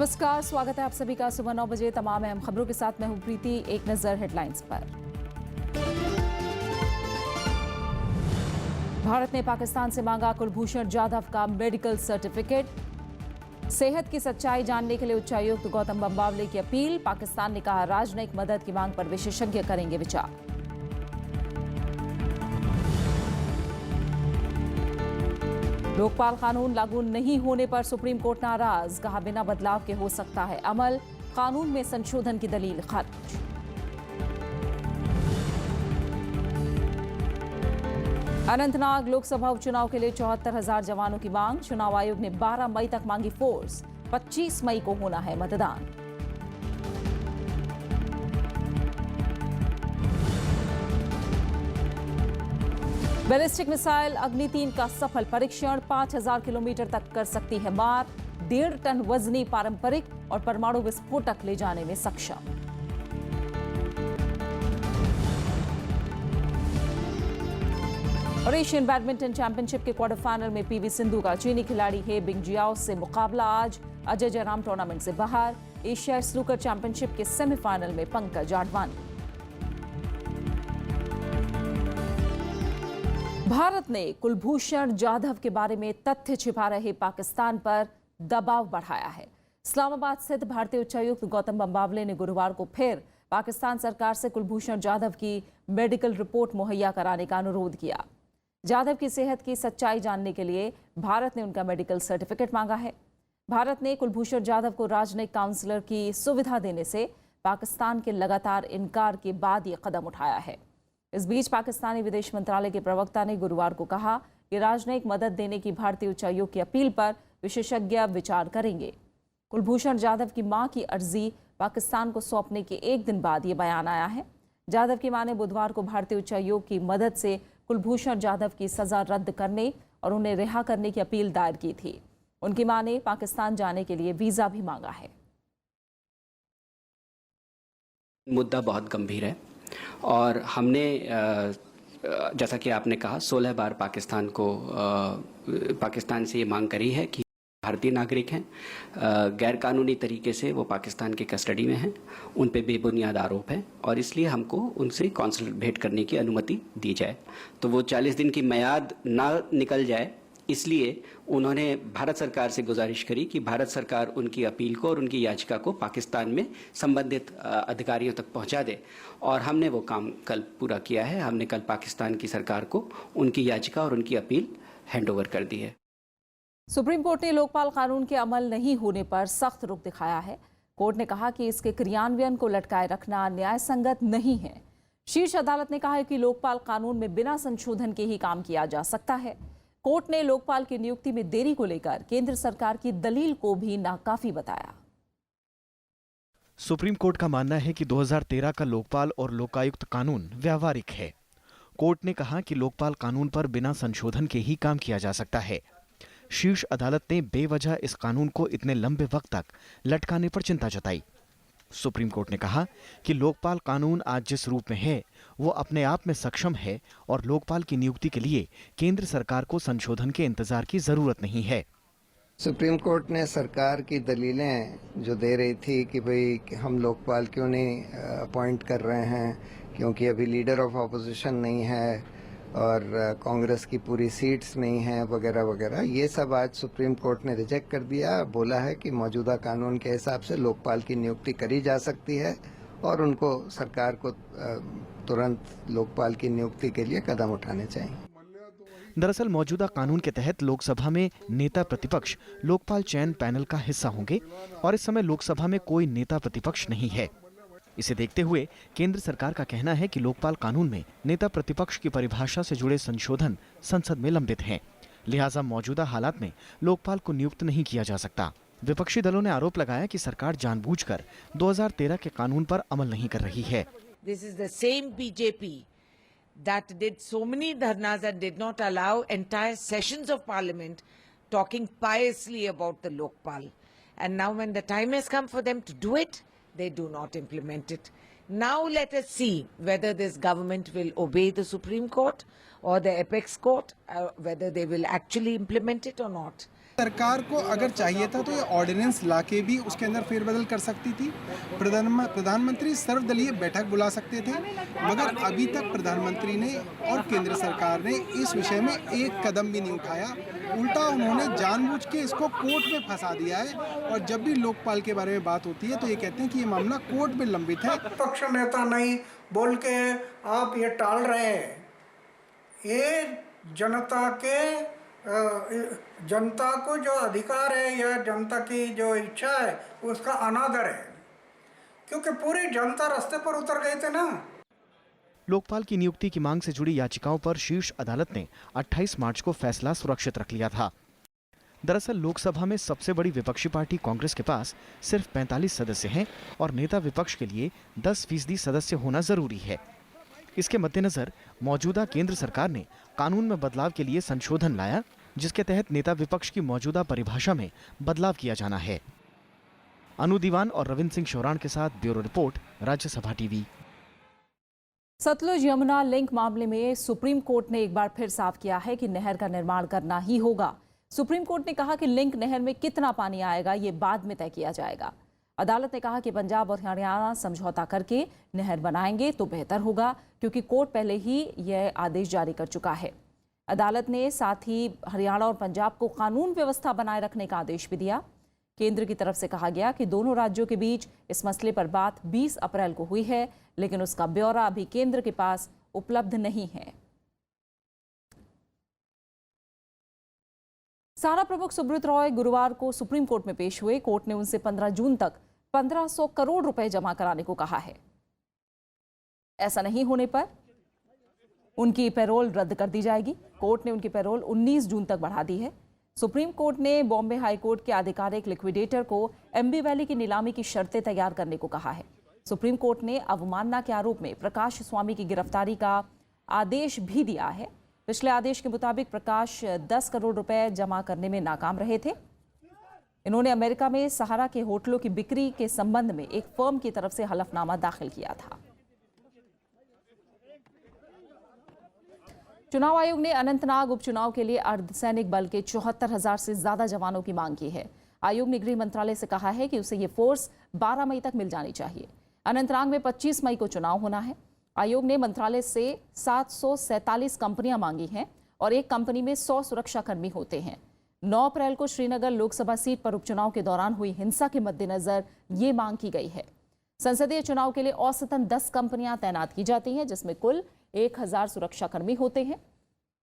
नमस्कार, स्वागत है आप सभी का सुबह 9 बजे तमाम अहम खबरों के साथ। मैं हूं प्रीति। एक नजर हेडलाइंस पर। भारत ने पाकिस्तान से मांगा कुलभूषण जाधव का मेडिकल सर्टिफिकेट। सेहत की सच्चाई जानने के लिए उच्चायुक्त गौतम बंबावले की अपील। पाकिस्तान ने कहा राजनयिक मदद की मांग पर विशेषज्ञ करेंगे विचार। लोकपाल कानून लागू नहीं होने पर सुप्रीम कोर्ट नाराज। कहा बिना बदलाव के हो सकता है अमल। कानून में संशोधन की दलील खारिज। अनंतनाग लोकसभा उपचुनाव के लिए 74,000 जवानों की मांग। चुनाव आयोग ने 12 मई तक मांगी फोर्स। 25 मई को होना है मतदान। बैलिस्टिक मिसाइल अग्नि-3 का सफल परीक्षण। 5,000 किलोमीटर तक कर सकती है मार। 1.5 टन वजनी पारंपरिक और परमाणु विस्फोटक ले जाने में सक्षम। और एशियन बैडमिंटन चैंपियनशिप के क्वार्टर फाइनल में पीवी सिंधु का चीनी खिलाड़ी हे बिंगजियाओ से मुकाबला आज। अजय जयराम टूर्नामेंट से बाहर। एशियाई स्नूकर चैंपियनशिप के सेमीफाइनल में पंकज आडवाणी। भारत ने कुलभूषण जाधव के बारे में तथ्य छिपा रहे पाकिस्तान पर दबाव बढ़ाया है। इस्लामाबाद स्थित भारतीय उच्चायुक्त गौतम बंबावले ने गुरुवार को फिर पाकिस्तान सरकार से कुलभूषण जाधव की मेडिकल रिपोर्ट मुहैया कराने का अनुरोध किया। जाधव की सेहत की सच्चाई जानने के लिए भारत ने उनका मेडिकल सर्टिफिकेट मांगा है। भारत ने कुलभूषण जाधव को राजनयिक काउंसलर की सुविधा देने से पाकिस्तान के लगातार इनकार के बाद ये कदम उठाया है। इस बीच पाकिस्तानी विदेश मंत्रालय के प्रवक्ता ने गुरुवार को कहा कि राजनयिक मदद देने की भारतीय उच्चायोग की अपील पर विशेषज्ञ विचार करेंगे। कुलभूषण जाधव की मां की अर्जी पाकिस्तान को सौंपने के एक दिन बाद ये बयान आया है। जाधव की मां ने बुधवार को भारतीय उच्चायोग की मदद से कुलभूषण जाधव की सजा रद्द करने और उन्हें रिहा करने की अपील दायर की थी। उनकी मां ने पाकिस्तान जाने के लिए वीजा भी मांगा है। मुद्दा बहुत गंभीर है और हमने जैसा कि आपने कहा 16 बार पाकिस्तान से ये मांग करी है कि भारतीय नागरिक हैं, गैरकानूनी तरीके से वो पाकिस्तान के कस्टडी में हैं, उन पे बेबुनियाद आरोप है और इसलिए हमको उनसे कौंसलर भेंट करने की अनुमति दी जाए। तो वो 40 दिन की मियाद ना निकल जाए, इसलिए उन्होंने भारत सरकार से गुजारिश करी कि भारत सरकार उनकी अपील को और उनकी याचिका को पाकिस्तान में संबंधित अधिकारियों तक पहुंचा दे। और हमने वो काम कल पूरा किया है। हमने कल पाकिस्तान की सरकार को उनकी याचिका और उनकी अपील हैंडओवर कर दी है। सुप्रीम कोर्ट ने लोकपाल कानून के अमल नहीं होने पर सख्त रुख दिखाया है। कोर्ट ने कहा कि इसके क्रियान्वयन को लटकाए रखना न्याय संगत नहीं है। शीर्ष अदालत ने कहा है कि लोकपाल कानून में बिना संशोधन के ही काम किया जा सकता है। कोर्ट ने लोकपाल की नियुक्ति में देरी को लेकर केंद्र सरकार की दलील को भी नाकाफी बताया। सुप्रीम कोर्ट का मानना है कि 2013 का लोकपाल और लोकायुक्त कानून व्यावहारिक है। कोर्ट ने कहा कि लोकपाल कानून पर बिना संशोधन के ही काम किया जा सकता है। शीर्ष अदालत ने बेवजह इस कानून को इतने लंबे वक्त तक लटकाने पर चिंता जताई। सुप्रीम कोर्ट ने कहा कि लोकपाल कानून आज जिस रूप में है वो अपने आप में सक्षम है और लोकपाल की नियुक्ति के लिए केंद्र सरकार को संशोधन के इंतजार की जरूरत नहीं है। सुप्रीम कोर्ट ने सरकार की दलीलें जो दे रही थी कि भाई हम लोकपाल क्यों नहीं अपॉइंट कर रहे हैं, क्योंकि अभी लीडर ऑफ ऑपोजिशन नहीं है और कांग्रेस की पूरी सीट्स नहीं है वगैरह वगैरह, ये सब आज सुप्रीम कोर्ट ने रिजेक्ट कर दिया। बोला है कि मौजूदा कानून के हिसाब से लोकपाल की नियुक्ति करी जा सकती है और उनको सरकार को तुरंत लोकपाल की नियुक्ति के लिए कदम उठाने चाहिए। दरअसल मौजूदा कानून के तहत लोकसभा में नेता प्रतिपक्ष लोकपाल चयन पैनल का हिस्सा होंगे और इस समय लोकसभा में कोई नेता प्रतिपक्ष नहीं है। इसे देखते हुए केंद्र सरकार का कहना है कि लोकपाल कानून में नेता प्रतिपक्ष की परिभाषा से जुड़े संशोधन संसद में लंबित हैं। लिहाजा मौजूदा हालात में लोकपाल को नियुक्त नहीं किया जा सकता। विपक्षी दलों ने आरोप लगाया कि सरकार जानबूझकर 2013 के कानून पर अमल नहीं कर रही है। This is the same BJP that did so many dharnas and did not allow entire sessions of parliament talking piously about the Lokpal. And now when the time has come for them to do it, they do not implement it. Now let us see whether this government will obey the Supreme Court or the apex court, whether they will actually implement it or not. सरकार को अगर चाहिए था तो ये ordinance लाके भी उसके अंदर फेरबदल कर सकती थी। प्रधानमंत्री सर्वदलीय बैठक बुला सकते थे, मगर अभी तक प्रधानमंत्री ने और केंद्र सरकार ने इस विषय में एक कदम भी नहीं उठाया। उल्टा उन्होंने जानबूझ के इसको कोर्ट में फंसा दिया है, और जब भी लोकपाल के बारे में बात होती है तो ये कहते हैं कि ये मामला कोर्ट में लंबित है। पक्ष नेता नहीं बोल के आप ये टाल रहे हैं। ये जनता को जो अधिकार है या जनता की जो इच्छा है उसका अनादर है, क्योंकि पूरी जनता रास्ते पर उतर गए थे ना। लोकपाल की नियुक्ति की मांग से जुड़ी याचिकाओं पर शीर्ष अदालत ने 28 मार्च को फैसला सुरक्षित रख लिया था। दरअसल लोकसभा में सबसे बड़ी विपक्षी पार्टी कांग्रेस के पास सिर्फ 45 सदस्य हैं और नेता विपक्ष के लिए 10% सदस्य होना जरूरी है। इसके मद्देनजर मौजूदा केंद्र सरकार ने कानून में बदलाव के लिए संशोधन लाया, जिसके तहत नेता विपक्ष की मौजूदा परिभाषा में बदलाव किया जाना है। अनु दीवान और रविंद्र सिंह शौरान के साथ bureau report, Rajya Sabha TV. Sutlej Yamuna link मामले में सुप्रीम कोर्ट ने एक बार फिर साफ किया है कि नहर का निर्माण करना ही होगा। सुप्रीम कोर्ट ने कहा कि लिंक नहर में कितना पानी आएगा ये बाद में तय किया जाएगा। अदालत ने कहा कि पंजाब और हरियाणा समझौता करके नहर बनाएंगे तो बेहतर होगा, क्योंकि कोर्ट पहले ही यह आदेश जारी कर चुका है। अदालत ने साथ ही हरियाणा और पंजाब को कानून व्यवस्था बनाए रखने का आदेश भी दिया। केंद्र की तरफ से कहा गया कि दोनों राज्यों के बीच इस मसले पर बात 20 अप्रैल को हुई है, लेकिन उसका ब्यौरा अभी केंद्र के पास उपलब्ध नहीं है। सारा प्रमुख सुब्रत रॉय गुरुवार को सुप्रीम कोर्ट में पेश हुए। कोर्ट ने उनसे 15 जून तक 1500 करोड़ रुपए जमा कराने को कहा है। ऐसा नहीं होने पर उनकी पैरोल रद्द कर दी जाएगी। कोर्ट ने उनकी पैरोल 19 जून तक बढ़ा दी है। सुप्रीम कोर्ट ने बॉम्बे हाई कोर्ट के आधिकारिक लिक्विडेटर को एमबी वैली की नीलामी की शर्तें तैयार करने को कहा है। सुप्रीम कोर्ट ने अवमानना के आरोप में प्रकाश स्वामी की गिरफ्तारी का आदेश भी दिया है। पिछले आदेश के मुताबिक प्रकाश 10 करोड़ रुपए जमा करने में नाकाम रहे थे। इन्होंने अमेरिका में सहारा के होटलों की बिक्री के संबंध में एक फर्म की तरफ से हलफनामा दाखिल किया था। चुनाव आयोग ने अनंतनाग उपचुनाव के लिए अर्धसैनिक बल के 74,000 से ज्यादा जवानों की मांग की है। आयोग ने गृह मंत्रालय से कहा है कि उसे ये फोर्स 12 मई तक मिल जानी चाहिए। अनंतनाग में 25 मई को चुनाव होना है। आयोग ने मंत्रालय से 747 कंपनियां मांगी हैं और एक कंपनी में 100 सुरक्षाकर्मी होते हैं। 9 अप्रैल को श्रीनगर लोकसभा सीट पर उपचुनाव के दौरान हुई हिंसा के मद्देनजर ये मांग की गई है। संसदीय चुनाव के लिए औसतन 10 कंपनियां तैनात की जाती हैं, जिसमें कुल 1000 सुरक्षाकर्मी होते हैं।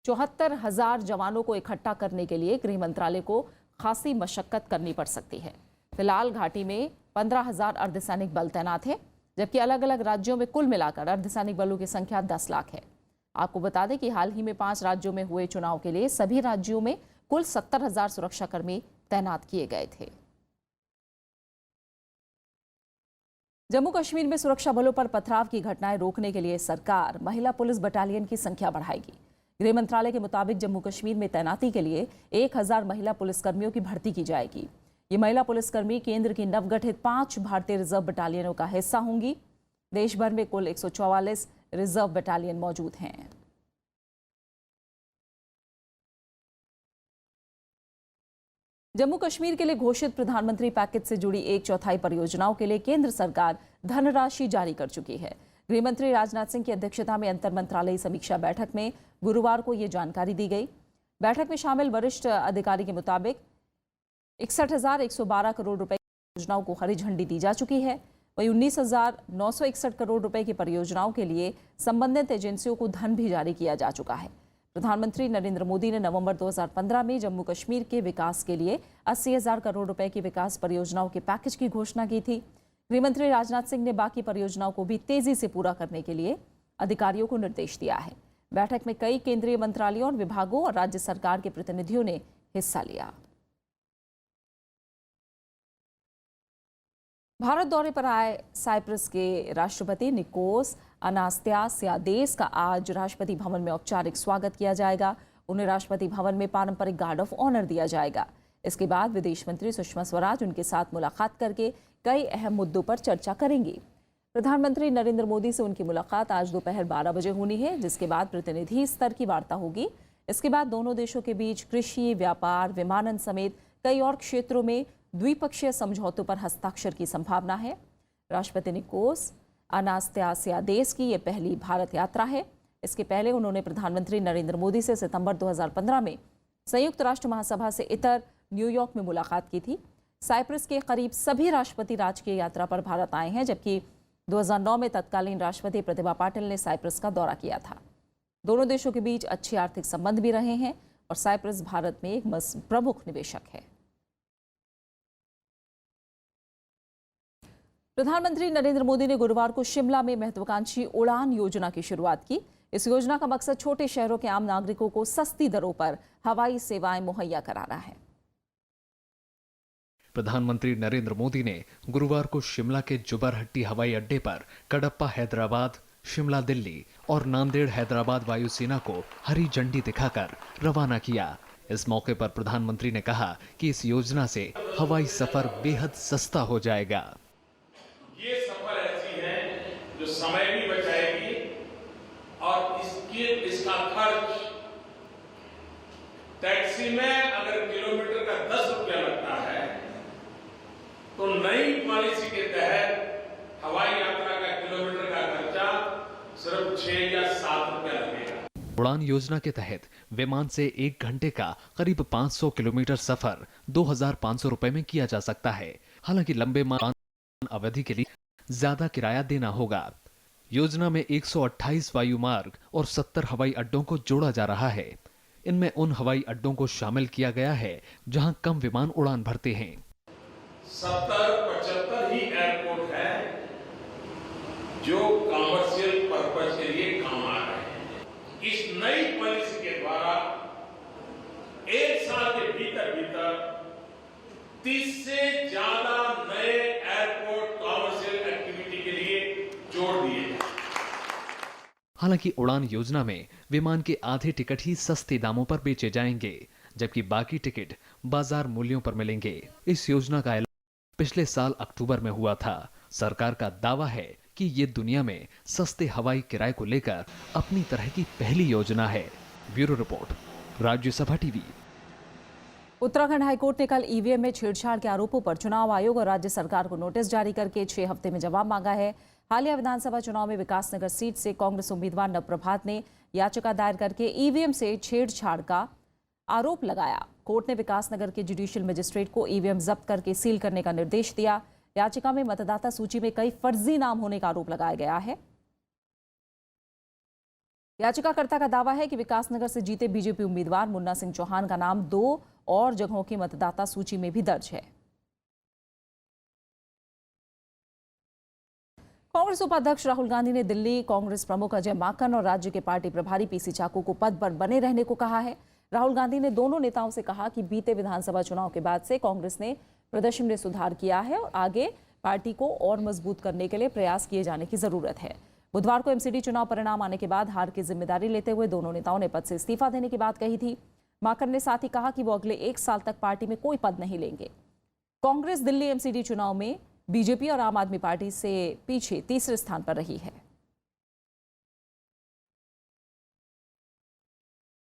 74,000 जवानों को इकट्ठा करने के लिए गृह मंत्रालय को खासी मशक्कत करनी पड़ सकती है। फिलहाल घाटी में 15,000 अर्धसैनिक बल तैनात है, जबकि अलग अलग राज्यों में कुल मिलाकर अर्धसैनिक बलों की संख्या 10 लाख है। आपको बता दें कि हाल ही में 5 राज्यों में हुए चुनाव के लिए सभी राज्यों में कुल 70,000 सुरक्षाकर्मी तैनात किए गए थे। जम्मू कश्मीर में सुरक्षा बलों पर पथराव की घटनाएं रोकने के लिए सरकार महिला पुलिस बटालियन की संख्या बढ़ाएगी। गृह मंत्रालय के मुताबिक जम्मू कश्मीर में तैनाती के लिए 1000 महिला पुलिसकर्मियों की भर्ती की जाएगी। ये महिला पुलिसकर्मी केंद्र की नवगठित 5 भारतीय रिजर्व बटालियनों का हिस्सा होंगी। देश भर में कुल 144 रिजर्व बटालियन मौजूद हैं। जम्मू कश्मीर के लिए घोषित प्रधानमंत्री पैकेज से जुड़ी 1/4 परियोजनाओं के लिए केंद्र सरकार धनराशि जारी कर चुकी है। गृह मंत्री राजनाथ सिंह की अध्यक्षता में अंतर मंत्रालयी समीक्षा बैठक में गुरुवार को ये जानकारी दी गई। बैठक में शामिल वरिष्ठ अधिकारी के मुताबिक 61,112 करोड़ रुपए की योजनाओं को हरी झंडी दी जा चुकी है। वहीं 19,961 करोड़ रुपए की परियोजनाओं के लिए संबंधित एजेंसियों को धन भी जारी किया जा चुका है। प्रधानमंत्री नरेंद्र मोदी ने नवंबर 2015 में जम्मू कश्मीर के विकास के लिए 80,000 करोड़ रुपए की विकास परियोजनाओं के पैकेज की घोषणा की थी। गृहमंत्री राजनाथ सिंह ने बाकी परियोजनाओं को भी तेजी से पूरा करने के लिए अधिकारियों को निर्देश दिया है। बैठक में कई केंद्रीय मंत्रालयों और विभागों और राज्य सरकार के प्रतिनिधियों ने हिस्सा लिया। भारत दौरे पर आए साइप्रस के राष्ट्रपति निकोस अनास्तासियादेस का आज राष्ट्रपति भवन में औपचारिक स्वागत किया जाएगा। उन्हें राष्ट्रपति भवन में पारंपरिक गार्ड ऑफ ऑनर दिया जाएगा। इसके बाद विदेश मंत्री सुषमा स्वराज उनके साथ मुलाकात करके कई अहम मुद्दों पर चर्चा करेंगी। प्रधानमंत्री नरेंद्र मोदी से उनकी मुलाकात आज दोपहर 12 बजे होनी है, जिसके बाद प्रतिनिधि स्तर की वार्ता होगी। इसके बाद दोनों देशों के बीच कृषि, व्यापार, विमानन समेत कई और क्षेत्रों में द्विपक्षीय समझौतों पर हस्ताक्षर की संभावना है। राष्ट्रपति निकोस अनास्तासियादेस की ये पहली भारत यात्रा है। इसके पहले उन्होंने प्रधानमंत्री नरेंद्र मोदी से सितंबर 2015 में संयुक्त राष्ट्र महासभा से इतर न्यूयॉर्क में मुलाकात की थी। साइप्रस के करीब सभी राष्ट्रपति राजकीय यात्रा पर भारत आए हैं, जबकि 2009 में तत्कालीन राष्ट्रपति प्रतिभा पाटिल ने साइप्रस का दौरा किया था। दोनों देशों के बीच अच्छे आर्थिक संबंध भी रहे हैं और साइप्रस भारत में एक प्रमुख निवेशक है। प्रधानमंत्री नरेंद्र मोदी ने गुरुवार को शिमला में महत्वाकांक्षी उड़ान योजना की शुरुआत की। इस योजना का मकसद छोटे शहरों के आम नागरिकों को सस्ती दरों पर हवाई सेवाएं मुहैया कराना है। प्रधानमंत्री नरेंद्र मोदी ने गुरुवार को शिमला के जुबरहट्टी हवाई अड्डे पर कडप्पा हैदराबाद, शिमला दिल्ली और नांदेड़ हैदराबाद वायुसेना को हरी झंडी दिखाकर रवाना किया। इस मौके पर प्रधानमंत्री ने कहा कि इस योजना से हवाई सफर बेहद सस्ता हो जाएगा। ये सफर ऐसी है जो समय भी बचाएगी और इसका खर्च टैक्सी में अगर किलोमीटर का 10 रुपया लगता है तो नई पॉलिसी के तहत हवाई यात्रा का किलोमीटर का खर्चा सिर्फ 6 या 7 रुपया लगेगा। उड़ान योजना के तहत विमान से 1 घंटे का करीब 500 किलोमीटर सफर 2,500 रुपए में किया जा सकता है। हालांकि लंबे उड़ान अवधि के लिए ज्यादा किराया देना होगा। योजना में 128 वायु मार्ग और 70 हवाई अड्डों को जोड़ा जा रहा है। इनमें उन हवाई अड्डों को शामिल किया गया है जहां कम विमान उड़ान भरते हैं। 70-75 ही एयरपोर्ट है जो कमर्शियल पर्पज के लिए काम आ रहे हैं। इस नई पॉलिसी के द्वारा 1 साल के भीतर 30 से ज्यादा नए एयरपोर्ट कमर्शियल एक्टिविटी के लिए जोड़ दिए हैं। हालांकि उड़ान योजना में विमान के आधे टिकट ही सस्ते दामों पर बेचे जाएंगे, जबकि बाकी टिकट बाजार मूल्यों पर मिलेंगे। इस योजना का ऐलान पिछले साल अक्टूबर में हुआ था। सरकार का दावा है कि ये दुनिया में सस्ते हवाई किराए को लेकर अपनी तरह की पहली योजना है। Bureau report, Rajya Sabha TV. Uttarakhand high court ने कल ईवीएम में छेड़छाड़ के आरोपों पर चुनाव आयोग और राज्य सरकार को नोटिस जारी करके 6 हफ्ते में जवाब मांगा है। हालिया विधानसभा चुनाव में विकासनगर सीट से कांग्रेस उम्मीदवार नवप्रभात ने याचिका दायर करके ईवीएम से छेड़छाड़ का आरोप लगाया। कोर्ट ने विकासनगर के जुडिशियल मजिस्ट्रेट को ईवीएम जब्त करके सील करने का निर्देश दिया। याचिका में मतदाता सूची में कई फर्जी नाम होने का आरोप लगाया गया है। याचिकाकर्ता का दावा है कि विकासनगर से जीते बीजेपी उम्मीदवार मुन्ना सिंह चौहान का नाम 2 और जगहों की मतदाता सूची में भी दर्ज है। कांग्रेस उपाध्यक्ष राहुल गांधी ने दिल्ली कांग्रेस प्रमुख अजय माकन और राज्य के पार्टी प्रभारी पीसी चाको को पद पर बने रहने को कहा है। राहुल गांधी ने दोनों नेताओं से कहा कि बीते विधानसभा चुनाव के बाद से कांग्रेस ने प्रदर्शन में सुधार किया है और आगे पार्टी को और मजबूत करने के लिए प्रयास किए जाने की जरूरत है। बुधवार को एमसीडी चुनाव परिणाम आने के बाद हार की जिम्मेदारी लेते हुए दोनों नेताओं ने पद से इस्तीफा देने की बात कही थी। माकन ने साथ ही कहा कि वो अगले 1 साल तक पार्टी में कोई पद नहीं लेंगे। कांग्रेस दिल्ली एमसीडी चुनाव में बीजेपी और आम आदमी पार्टी से पीछे तीसरे स्थान पर रही है।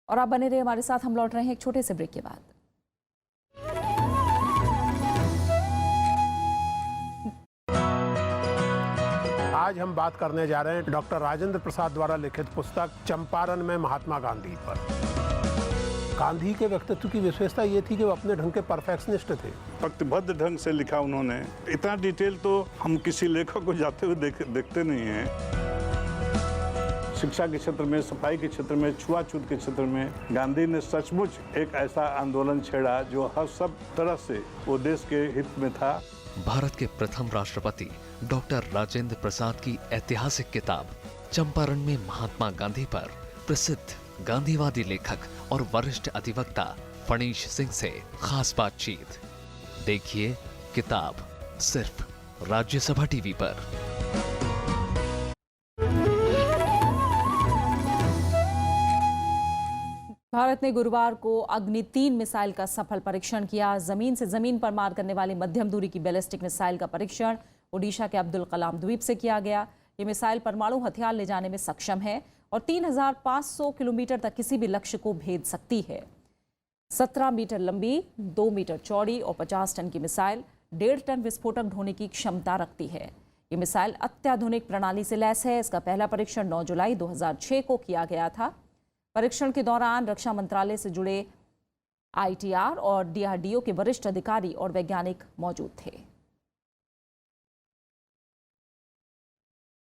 और आप बने रहे हमारे साथ, हम लौट रहे हैं एक छोटे से ब्रेक के बाद। आज हम बात करने जा रहे हैं डॉक्टर राजेंद्र प्रसाद द्वारा लिखित पुस्तक चंपारण में महात्मा गांधी पर। गांधी के व्यक्तित्व की विशेषता ये थी कि वो अपने ढंग के परफेक्शनिस्ट थे। वक्तबद्ध ढंग से लिखा उन्होंने। इतना डिटेल तो हम किसी लेखक को जाते हुए देखते नहीं हैं। शिक्षा के क्षेत्र में, सफाई के क्षेत्र में, छुआछूत के क्षेत्र में गांधी ने सचमुच एक ऐसा आंदोलन छेड़ा जो हर सब तरह से वो देश के हित में था। भारत के प्रथम राष्ट्रपति डॉक्टर राजेंद्र प्रसाद की ऐतिहासिक किताब चंपारण में महात्मा गांधी पर प्रसिद्ध गांधीवादी लेखक और वरिष्ठ अधिवक्ता फणीश सिंह से खास बातचीत। देखिए किताब सिर्फ राज्यसभा टीवी पर। भारत ने गुरुवार को अग्नि 3 मिसाइल का सफल परीक्षण किया। जमीन से जमीन पर मार करने वाली मध्यम दूरी की बैलिस्टिक मिसाइल का परीक्षण ओडिशा के अब्दुल कलाम द्वीप से किया गया। ये मिसाइल परमाणु हथियार ले जाने में सक्षम है और 3,500 किलोमीटर तक किसी भी लक्ष्य को भेद सकती है। 17 मीटर लंबी, 2 मीटर चौड़ी और 50 टन की मिसाइल 1.5 टन विस्फोटक ढोने की क्षमता रखती है। ये मिसाइल अत्याधुनिक प्रणाली से लैस है। इसका पहला परीक्षण 9 जुलाई 2006 को किया गया था। परीक्षण के दौरान रक्षा मंत्रालय से जुड़े ITR और DRDO के वरिष्ठ अधिकारी और वैज्ञानिक मौजूद थे।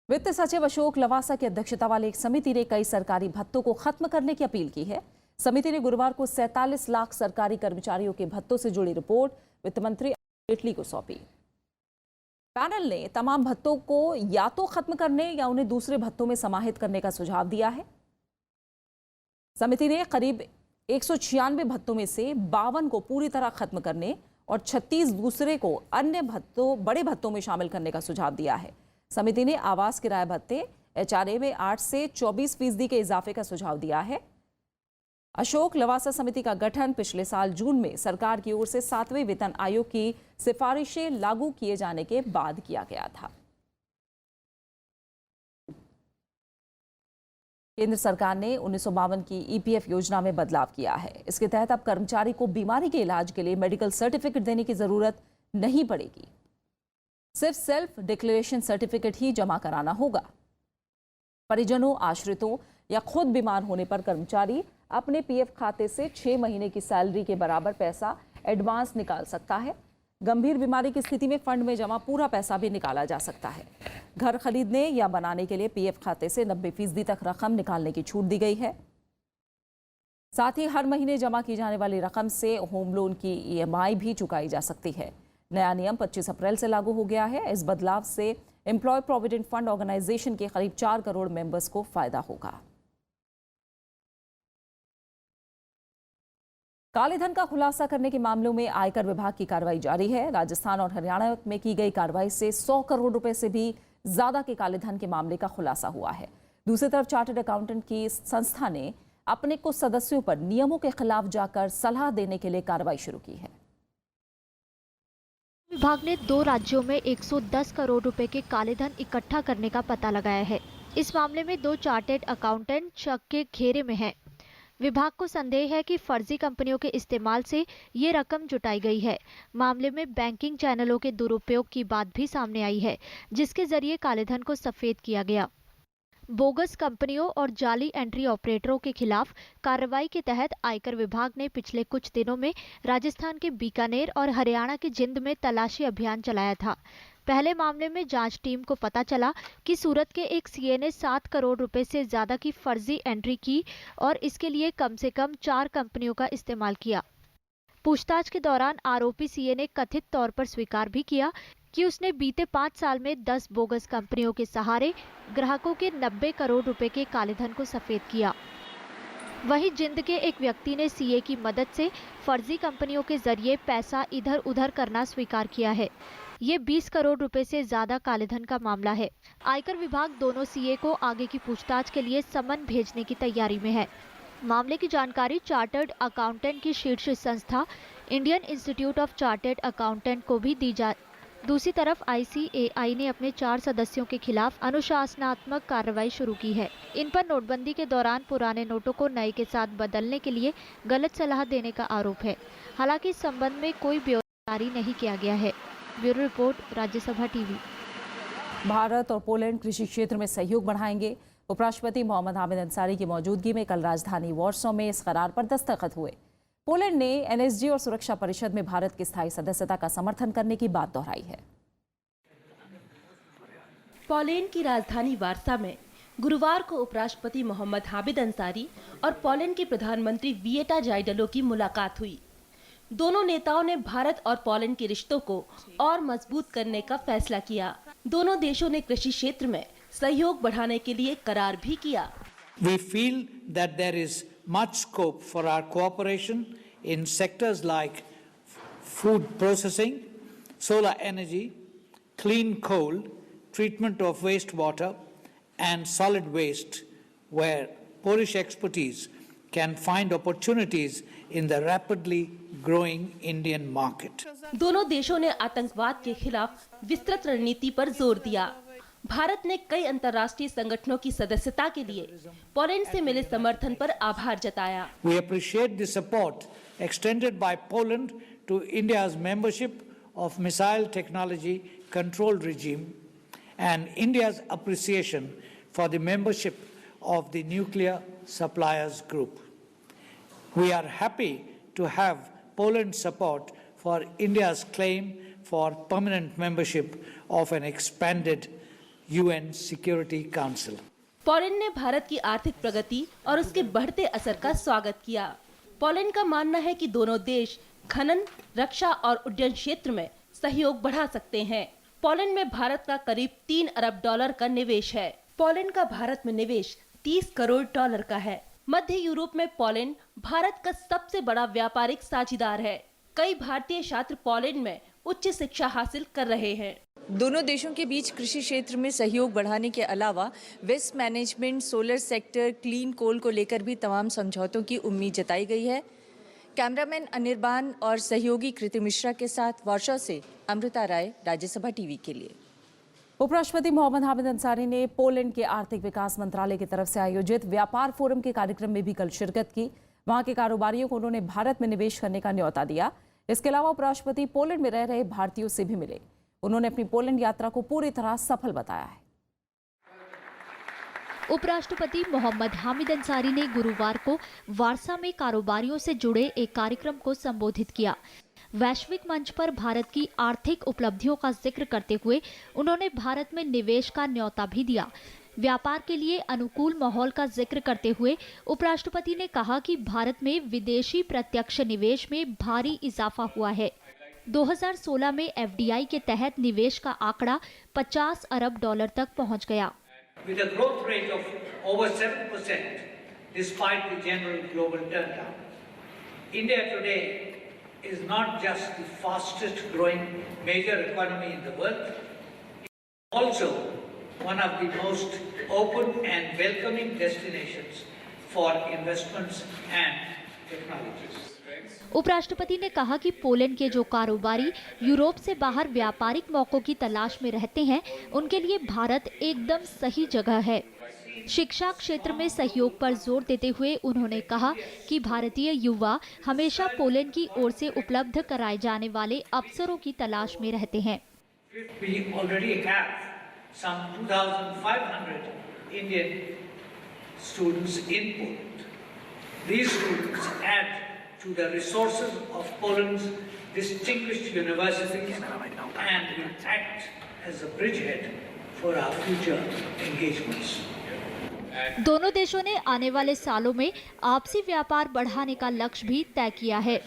वित्त सचिव अशोक लवासा की अध्यक्षता वाली एक समिति ने कई सरकारी भत्तों को खत्म करने की अपील की है। समिति ने गुरुवार को 47 लाख सरकारी कर्मचारियों के भत्तों से जुड़ी रिपोर्ट वित्त मंत्री अरुण जेटली को सौंपी। पैनल ने तमाम भत्तों को या तो खत्म करने या उन्हें दूसरे भत्तों में समाहित करने का सुझाव दिया है। समिति ने करीब 196 भत्तों में से 52 को पूरी तरह खत्म करने और 36 दूसरे को अन्य बड़े भत्तों में शामिल करने का सुझाव दिया है। समिति ने आवास किराया भत्ते HRA में 8 से 24% के इजाफे का सुझाव दिया है। अशोक लवासा समिति का गठन पिछले साल जून में सरकार की ओर से 7वें वेतन आयोग की सिफारिशें लागू किए जाने के बाद किया गया था। केंद्र सरकार ने 1952 की EPF योजना में बदलाव किया है। इसके तहत अब कर्मचारी को बीमारी के इलाज के लिए मेडिकल सर्टिफिकेट देने की जरूरत नहीं पड़ेगी। सिर्फ सेल्फ डिक्लेरेशन सर्टिफिकेट ही जमा कराना होगा। परिजनों, आश्रितों या खुद बीमार होने पर कर्मचारी अपने PF खाते से 6 महीने की सैलरी के बराबर पैसा एडवांस निकाल सकता है। गंभीर बीमारी की स्थिति में फंड में जमा पूरा पैसा भी निकाला जा सकता है। घर खरीदने या बनाने के लिए PF खाते से 90% तक रकम निकालने की छूट दी गई है। साथ ही हर महीने जमा की जाने वाली रकम से होम लोन की EMI भी चुकाई जा सकती है। नया नियम 25 अप्रैल से लागू हो गया है। इस बदलाव से एम्प्लॉय प्रोविडेंट फंड ऑर्गेनाइजेशन के करीब 4 करोड़ मेंबर्स को फायदा होगा। काले धन का खुलासा करने के मामलों में आयकर विभाग की कार्रवाई जारी है। राजस्थान और हरियाणा में की गई कार्रवाई से 100 करोड़ रुपए से भी ज्यादा के काले धन के मामले का खुलासा हुआ है। दूसरी तरफ चार्टर्ड अकाउंटेंट की संस्था ने अपने कुछ सदस्यों पर नियमों के खिलाफ जाकर सलाह देने के लिए कार्रवाई शुरू की है। विभाग ने 2 राज्यों में 110 करोड़ रुपए के काले धन इकट्ठा करने का पता लगाया है। इस मामले में 2 चार्टर्ड अकाउंटेंट शक के घेरे में हैं। विभाग को संदेह है कि फर्जी कंपनियों के इस्तेमाल से ये रकम जुटाई गई है। मामले में बैंकिंग चैनलों के दुरुपयोग की बात भी सामने आई है, जिसके जरिए कालेधन को सफेद किया गया। बोगस कंपनियों और जाली एंट्री ऑपरेटरों के खिलाफ कार्रवाई के तहत आयकर विभाग ने पिछले कुछ दिनों में राजस्थान के बीकानेर और हरियाणा के जिंद में तलाशी अभियान चलाया था। पहले मामले में जांच टीम को पता चला कि सूरत के एक सीए ने 7 करोड़ रुपए से ज्यादा की फर्जी एंट्री की और इसके लिए कम से कम 4 कंपनियों का इस्तेमाल किया। पूछताछ के दौरान आरोपी सीए ने कथित तौर पर स्वीकार भी किया कि उसने बीते 5 साल में 10 बोगस कंपनियों के सहारे ग्राहकों के 90 करोड़ रुपए के कालेधन को सफेद किया। वहीं जिंद के एक व्यक्ति ने सीए की मदद से फर्जी कंपनियों के जरिए पैसा इधर उधर करना स्वीकार किया है। ये 20 करोड़ रुपए से ज्यादा कालेधन का मामला है। आयकर विभाग दोनों सीए को आगे की पूछताछ के लिए समन भेजने की तैयारी में है। मामले की जानकारी चार्टर्ड अकाउंटेंट की शीर्ष संस्था Indian institute of chartered accountant को भी दी जा। दूसरी तरफ ICAI ने अपने 4 सदस्यों के खिलाफ अनुशासनात्मक कार्रवाई शुरू की है। इन पर नोटबंदी के दौरान पुराने नोटों को नए के साथ बदलने के लिए गलत सलाह देने का आरोप है। हालांकि इस संबंध में कोई ब्यौरा जारी नहीं किया गया है। Bureau report, Rajya Sabha TV. Bharat और पोलैंड कृषि क्षेत्र में सहयोग बढ़ाएंगे। उपराष्ट्रपति मोहम्मद हामिद अंसारी की मौजूदगी में कल राजधानी वॉर्सो में इस करार पर दस्तखत हुए। पोलैंड ने NSG और सुरक्षा परिषद में भारत की स्थायी सदस्यता का समर्थन करने की बात दोहराई है। पोलैंड की राजधानी वार्सा में गुरुवार को उपराष्ट्रपति मोहम्मद हामिद अंसारी और पोलैंड के प्रधानमंत्री विएटा जाइडलो की मुलाकात हुई। दोनों नेताओं ने भारत और पोलैंड के रिश्तों को और मजबूत करने का फैसला किया। दोनों देशों ने कृषि क्षेत्र में सहयोग बढ़ाने के लिए करार भी किया। We feel that there is much scope for our cooperation in sectors like food processing, solar energy, clean coal, treatment of wastewater and solid waste, where Polish expertise can find opportunities in the rapidly growing Indian market. दोनों देशों ने आतंकवाद के खिलाफ विस्तृत रणनीति पर जोर दिया। भारत ने कई अंतर्राष्ट्रीय संगठनों की सदस्यता के लिए पोलैंड से मिले समर्थन पर आभार जताया। We appreciate the support extended by Poland to India's membership of Missile Technology Control Regime and India's appreciation for the membership of the Nuclear Suppliers Group. We are happy to have Poland's support for India's claim for permanent membership of an expanded UN Security Council. Poland ने भारत की आर्थिक प्रगति और उसके बढ़ते असर का स्वागत किया। पोलैंड का मानना है कि दोनों देश खनन, रक्षा और उड्डयन क्षेत्र में सहयोग बढ़ा सकते हैं। पोलैंड में भारत का करीब 3 अरब डॉलर का निवेश है। पोलैंड का भारत में निवेश 30 करोड़ डॉलर का है। मध्य यूरोप में पोलैंड भारत का सबसे बड़ा व्यापारिक साझीदार है। कई भारतीय छात्र पोलैंड में उच्च शिक्षा हासिल कर रहे हैं। दोनों देशों के बीच कृषि क्षेत्र में सहयोग बढ़ाने के अलावा waste management, solar sector, clean coal को लेकर भी तमाम समझौतों की उम्मीद जताई गई है। कैमरामैन अनिर्बान और सहयोगी कृति मिश्रा के साथ वार्शा से अमृता राय, राज्यसभा टीवी के लिए। उपराष्ट्रपति मोहम्मद हामिद अंसारी ने पोलैंड के आर्थिक विकास मंत्रालय की तरफ से आयोजित व्यापार फोरम के कार्यक्रम में भी कल शिरकत की। वहां के कारोबारियों को उन्होंने भारत में निवेश करने का न्योता दिया। इसके अलावा उपराष्ट्रपति पोलैंड में रह रहे भारतीयों से भी मिले। उन्होंने अपनी पोलैंड यात्रा को पूरी तरह सफल बताया है। उपराष्ट्रपति मोहम्मद हामिद अंसारी ने गुरुवार को वार्सा में कारोबारियों से जुड़े एक कार्यक्रम को संबोधित किया। वैश्विक मंच पर भारत की आर्थिक उपलब्धियों का जिक्र करते हुए उन्होंने भारत में निवेश का न्योता भी दिया। व्यापार के लिए अनुकूल माहौल का जिक्र करते हुए उपराष्ट्रपति ने कहा कि भारत में विदेशी प्रत्यक्ष निवेश में भारी इजाफा हुआ है। 2016 में एफडीआई के तहत निवेश का आंकड़ा 50 अरब डॉलर तक पहुंच गया। With a growth rate of over 7% despite the general global turndown, India today is not just the fastest growing major economy in the world, it's also one of the most open and welcoming destinations for investments and technologies. उपराष्ट्रपति ने कहा कि Poland के जो कारोबारी Europe से बाहर व्यापारिक मौकों की तलाश में रहते हैं, उनके लिए भारत एकदम सही जगह है। शिक्षा क्षेत्र में सहयोग पर जोर देते हुए उन्होंने कहा कि भारतीय युवा हमेशा पोलैंड की ओर से उपलब्ध कराए जाने वाले अवसरों की तलाश में रहते हैं। We already have some 2,500 Indian students in Poland. These students add to the resources of Poland's distinguished universities and will act as a bridgehead for our future engagements. दोनों देशों ने आने वाले सालों में आपसी व्यापार बढ़ाने का लक्ष्य भी तय किया है।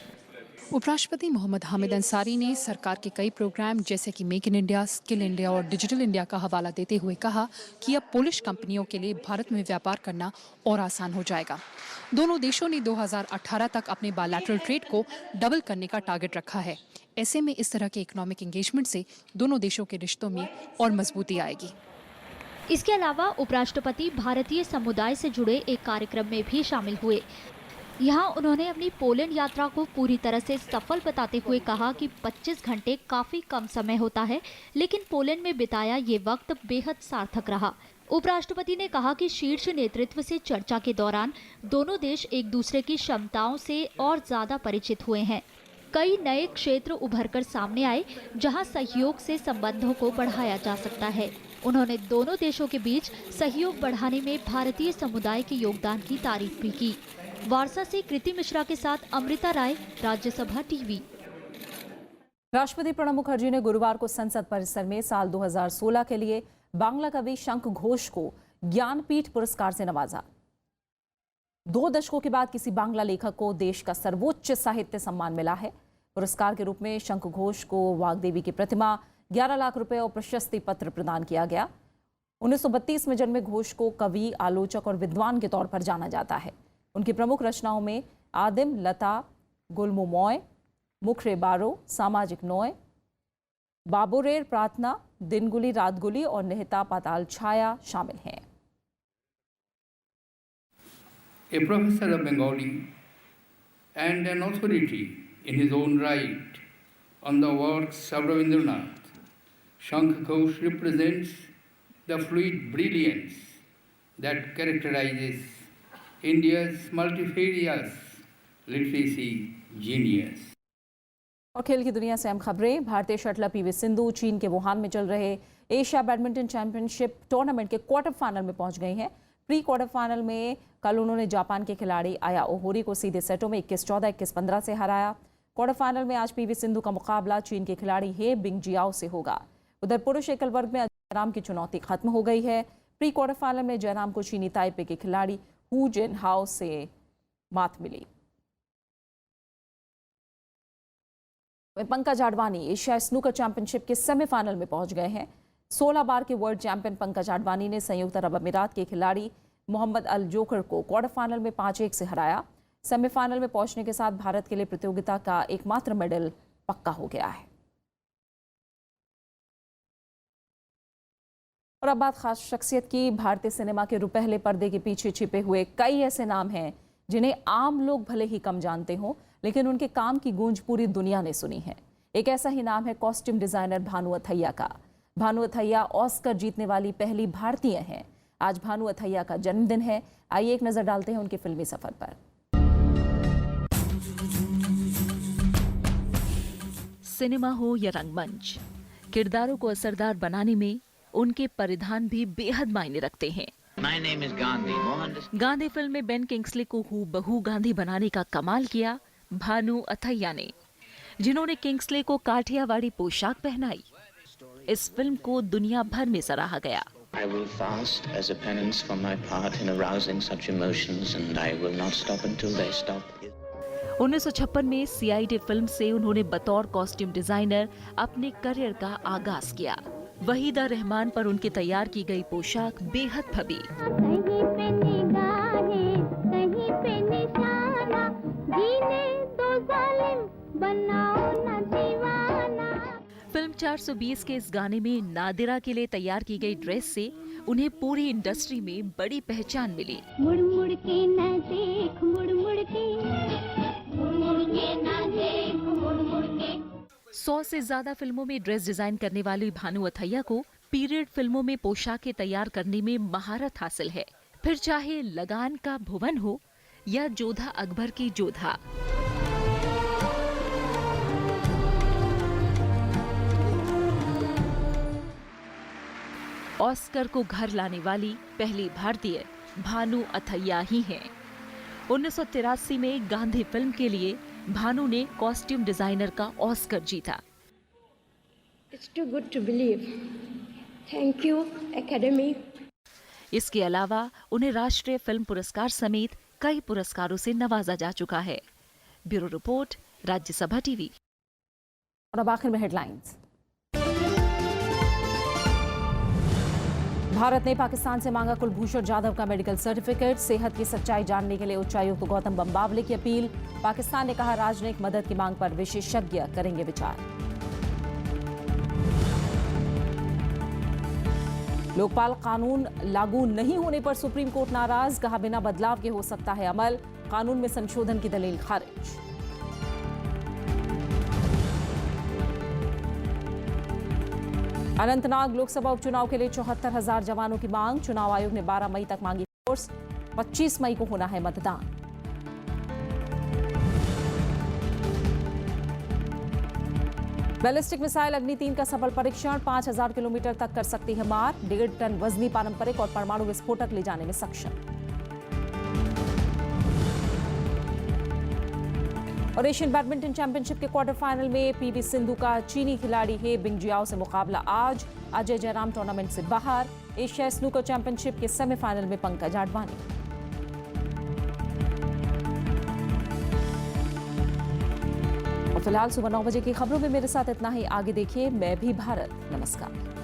उपराष्ट्रपति मोहम्मद हामिद अंसारी ने सरकार के कई प्रोग्राम जैसे कि make in India, skill India और डिजिटल इंडिया का हवाला देते हुए कहा कि अब पोलिश कंपनियों के लिए भारत में व्यापार करना और आसान हो जाएगा। दोनों देशों ने 2018 तक अपने बायलैटरल ट्रेड को डबल करने का टारगेट रखा है। ऐसे में इस तरह के इकोनॉमिक एंगेजमेंट से दोनों देशों के रिश्तों में और मजबूती आएगी। इसके अलावा उपराष्ट्रपति भारतीय समुदाय से जुड़े एक कार्यक्रम में भी शामिल हुए। यहाँ उन्होंने अपनी पोलैंड यात्रा को पूरी तरह से सफल बताते हुए कहा कि 25 घंटे काफी कम समय होता है, लेकिन पोलैंड में बिताया ये वक्त बेहद सार्थक रहा। उपराष्ट्रपति ने कहा कि शीर्ष नेतृत्व से चर्चा के दौरान दोनों देश एक दूसरे की क्षमताओं से और ज्यादा परिचित हुए हैं। कई नए क्षेत्र उभरकर सामने आए जहां सहयोग से संबंधों को बढ़ाया जा सकता है। उन्होंने दोनों देशों के बीच सहयोग बढ़ाने में भारतीय समुदाय के योगदान की तारीफ भी की। वार्सा से कृति मिश्रा के साथ अमृता राय, राज्यसभा टीवी। राष्ट्रपति प्रणब मुखर्जी ने गुरुवार को संसद परिसर में साल 2016 के लिए बांग्ला कवि शंख घोष को ज्ञानपीठ पुरस्कार से नवाजा। 2 दशकों के बाद किसी बांग्ला लेखक को देश का सर्वोच्च साहित्य सम्मान मिला है। पुरस्कार के रूप में शंख घोष को वाग्देवी की प्रतिमा, 11 लाख रुपए और प्रशस्ति पत्र प्रदान किया गया। 1932 में जन्मे घोष को कवि, आलोचक और विद्वान के तौर पर जाना जाता है। उनकी प्रमुख रचनाओं में आदिम, लता, गुलमुमोय, मुखरे बारो, सामाजिक नोय, बाबोरेर प्रार्थना, दिनगुली रातगुली और निहिता पाताल छाया शामिल हैं। A professor of Bengali and an authority in his own right on the works of Rabindranath, Shankh Ghosh represents the fluid brilliance that characterizes India's multifarious literacy genius. और खेल की दुनिया से अहम खबरें। भारतीय शटलर पीवी सिंधु चीन के वुहान में चल रहे एशिया बैडमिंटन चैंपियनशिप टूर्नामेंट के क्वार्टर फाइनल में पहुंच गई हैं। प्री क्वार्टर फाइनल में कल उन्होंने जापान के खिलाड़ी आया ओहोरी को सीधे सेटों में 21-14, 21-15 से हराया। क्वार्टर फाइनल में आज पीवी सिंधु का मुकाबला चीन के खिलाड़ी हे बिंगजियाओ से होगा। उधर पुरुष एकल वर्ग में जयराम की चुनौती खत्म हो गई है। प्री क्वार्टर फाइनल में जयराम को चीनी ताइपे के खिलाड़ी हु जिन हाओ से मात मिली। Pankaj Advani Asia snooker championship के सेमीफाइनल में पहुंच गए हैं। 16 बार के वर्ल्ड चैंपियन पंकज आडवाणी ने संयुक्त अरब अमीरात के खिलाड़ी मोहम्मद अल जोकर को क्वार्टर फाइनल में 5-1 से हराया। सेमीफाइनल में पहुंचने के साथ भारत के लिए प्रतियोगिता का एकमात्र मेडल पक्का हो गया है। और अब बात खास शख्सियत की। भारतीय सिनेमा के रुपहले पर्दे के पीछे छिपे हुए कई ऐसे नाम हैं जिन्हें आम लोग भले ही कम जानते हों, लेकिन उनके काम की गूंज पूरी दुनिया ने सुनी है। एक ऐसा ही नाम है कॉस्ट्यूम डिजाइनर भानु अथैया का। भानु अथैया ऑस्कर जीतने वाली पहली भारतीय हैं। आज भानु अथैया का जन्मदिन है। आइए एक नजर डालते हैं उनके फिल्मी सफर पर। सिनेमा हो या रंगमंच, किरदारों को असरदार बनाने में उनके परिधान भी बेहद मायने रखते हैं। My name is Gandhi. Gandhi film में बेन किंग्सले को हूबहू गांधी बनाने का कमाल किया भानु अथैया ने, जिन्होंने किंग्सले को काठियावाड़ी पोशाक पहनाई। इस फिल्म को दुनिया भर में सराहा गया। I will fast as a penance for my part in arousing such emotions, and I will not stop until they stop. 1956 में CID फिल्म से उन्होंने बतौर कॉस्ट्यूम डिजाइनर अपने करियर का आगाज किया। वहीदा रहमान पर उनकी तैयार की गई पोशाक बेहद भव्य। फिल्म 420 के इस गाने में नादिरा के लिए तैयार की गई ड्रेस से उन्हें पूरी इंडस्ट्री में बड़ी पहचान मिली। मुड़ मुड़ के ना देख, मुड़ मुड़ के ना देख, मुड़ मुड़ के। 100 से ज्यादा फिल्मों में ड्रेस डिजाइन करने वाली भानु अथैया को पीरियड फिल्मों में पोशाकें तैयार करने में महारत हासिल है, फिर चाहे लगान का भुवन हो या जोधा अकबर की जोधा। ऑस्कर को घर लाने वाली पहली भारतीय भानु अथैया ही हैं। 1983 में गांधी फिल्म के लिए भानु ने कॉस्ट्यूम डिजाइनर का ऑस्कर जीता। It's too good to believe. Thank you, Academy. इसके अलावा उन्हें राष्ट्रीय फिल्म पुरस्कार समेत कई पुरस्कारों से नवाजा जा चुका है। Bureau report, Rajya Sabha TV. और अब आखिर में हेडलाइंस। भारत ने पाकिस्तान से मांगा कुलभूषण जाधव का मेडिकल सर्टिफिकेट। सेहत की सच्चाई जानने के लिए उच्चायुक्त गौतम बंबावले की अपील। पाकिस्तान ने कहा राजनयिक मदद की मांग पर विशेषज्ञ करेंगे विचार। लोकपाल कानून लागू नहीं होने पर सुप्रीम कोर्ट नाराज, कहा बिना बदलाव के हो सकता है अमल। कानून में संशोधन की दलील खारिज। अनंतनाग लोकसभा उपचुनाव के लिए 74,000 जवानों की मांग। चुनाव आयोग ने 12 मई तक मांगी फोर्स। 25 मई को होना है मतदान। बैलिस्टिक मिसाइल अग्नि 3 का सफल परीक्षण। 5,000 किलोमीटर तक कर सकती है मार। 1.5 टन वजनी पारंपरिक और परमाणु विस्फोटक ले जाने में सक्षम। और एशियन बैडमिंटन चैंपियनशिप के क्वार्टर फाइनल में पीवी सिंधु का चीनी खिलाड़ी हे बिंगजियाओ से मुकाबला आज। अजय जयराम टूर्नामेंट से बाहर। एशिया स्नूकर चैंपियनशिप के सेमीफाइनल में पंकज आडवाणी। और फिलहाल सुबह 9 बजे की खबरों में मेरे साथ इतना ही। आगे देखिए मैं भी भारत। नमस्कार।